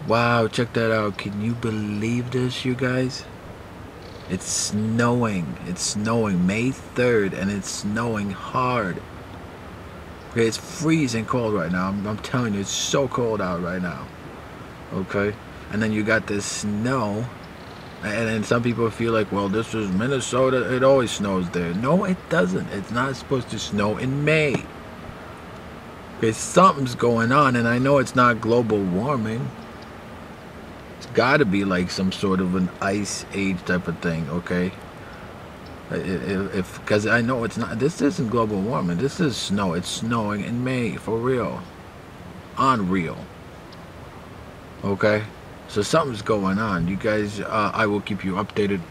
Wow, check that out. Can you believe this, you guys? It's snowing. It's snowing May 3rd, and it's snowing hard. Okay, it's freezing cold right now. I'm telling you, it's so cold out right now. Okay? And then you got this snow. And then some people feel like, well, this is Minnesota. It always snows there. No, it doesn't. It's not supposed to snow in May. Okay, something's going on, and I know it's not global warming. It's got to be like some sort of an ice age type of thing, okay? Because I know it's not. This isn't global warming. This is snow. It's snowing in May, for real. Unreal. Okay? So something's going on. You guys, I will keep you updated